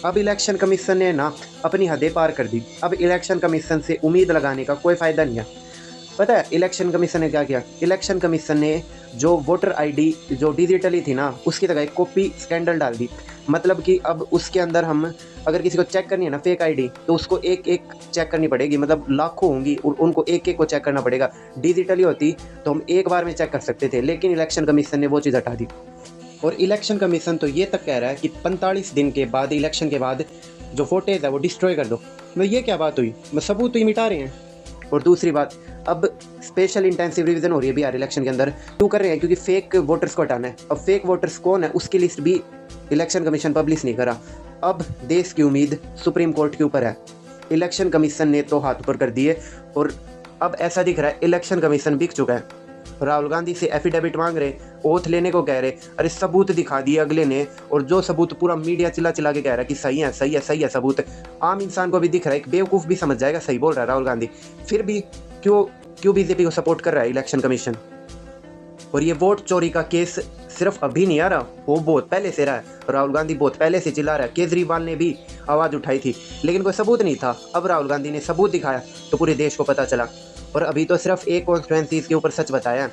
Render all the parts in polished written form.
अब election commission ने ना अपनी हदें पार कर दी। अब इलेक्शन कमीशन से उम्मीद लगाने का कोई फ़ायदा नहीं है। पता है इलेक्शन कमीशन ने क्या किया? इलेक्शन कमीशन ने जो वोटर आईडी जो डिजिटली थी ना, उसकी जगह एक कॉपी स्कैंडल डाल दी। मतलब कि अब उसके अंदर हम अगर किसी को चेक करनी है ना फेक आईडी, तो उसको एक एक चेक करनी पड़ेगी। मतलब लाखों होंगी और उनको एक एक को चेक करना पड़ेगा। डिजिटली होती तो हम एक बार में चेक कर सकते थे, लेकिन इलेक्शन कमीशन ने वो चीज़ हटा दी। और इलेक्शन कमीशन तो ये तक कह रहा है कि 45 दिन के बाद, इलेक्शन के बाद जो फोटेज है वो डिस्ट्रॉय कर दो। मैं ये क्या बात हुई? मैं सबूत तो ही मिटा रहे हैं। और दूसरी बात, अब स्पेशल इंटेंसिव रिवीजन हो रही है बिहार इलेक्शन के अंदर। क्यों कर रहे हैं? क्योंकि फेक वोटर्स को हटाना है। अब फेक वोटर्स कौन है उसकी लिस्ट भी इलेक्शन कमीशन पब्लिश नहीं करा। अब देश की उम्मीद सुप्रीम कोर्ट के ऊपर है। इलेक्शन कमीशन ने तो हाथ ऊपर कर दिए और अब ऐसा दिख रहा है इलेक्शन कमीशन बिक चुका है। राहुल गांधी से एफिडेविट मांग रहे, ओथ लेने को कह रहे। अरे सबूत दिखा दिए अगले ने, और जो सबूत पूरा मीडिया चिल्ला चिल्ला के कह रहा है कि सही है सही है सही है सबूत। आम इंसान को भी दिख रहा है, एक बेवकूफ़ भी समझ जाएगा सही बोल रहा है राहुल गांधी। फिर भी क्यों क्यों बीजेपी को सपोर्ट कर रहा है इलेक्शन कमीशन? और ये वोट चोरी का केस सिर्फ अभी नहीं आ रहा, वो बहुत पहले से रहा है। राहुल गांधी बहुत पहले से चिल्ला रहा है। केजरीवाल ने भी आवाज़ उठाई थी, लेकिन कोई सबूत नहीं था। अब राहुल गांधी ने सबूत दिखाया तो पूरे देश को पता चला। और अभी तो सिर्फ एक कॉन्स्टिट्यूएंसी के ऊपर सच बताया।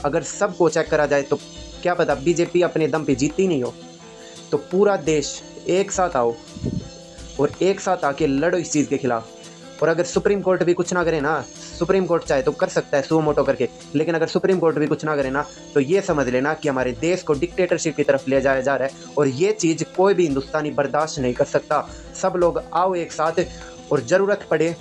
अगर सबको चेक करा जाए तो क्या पता बीजेपी अपने दम पे जीतती नहीं हो। तो पूरा देश एक साथ आओ और एक साथ आके लड़ो इस चीज़ के खिलाफ। और अगर सुप्रीम कोर्ट भी कुछ ना करे ना, सुप्रीम कोर्ट चाहे तो कर सकता है सुओ मोटो करके, लेकिन अगर सुप्रीम कोर्ट भी कुछ ना करे ना, तो ये समझ लेना कि हमारे देश को डिक्टेटरशिप की तरफ ले जाया जा रहा है। और ये चीज़ कोई भी हिंदुस्तानी बर्दाश्त नहीं कर सकता। सब लोग आओ एक साथ, और ज़रूरत पड़े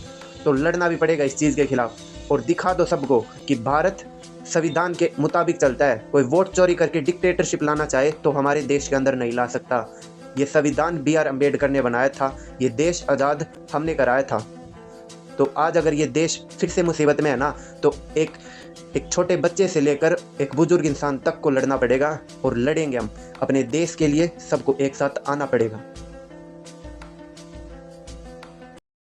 तो लड़ना भी पड़ेगा इस चीज़ के खिलाफ। और दिखा दो सबको कि भारत संविधान के मुताबिक चलता है। कोई वोट चोरी करके डिक्टेटरशिप लाना चाहे तो हमारे देश के अंदर नहीं ला सकता। ये संविधान बी आर अम्बेडकर ने बनाया था, ये देश आज़ाद हमने कराया था। तो आज अगर ये देश फिर से मुसीबत में है ना, तो एक छोटे बच्चे से लेकर एक बुजुर्ग इंसान तक को लड़ना पड़ेगा। और लड़ेंगे हम अपने देश के लिए, सबको एक साथ आना पड़ेगा।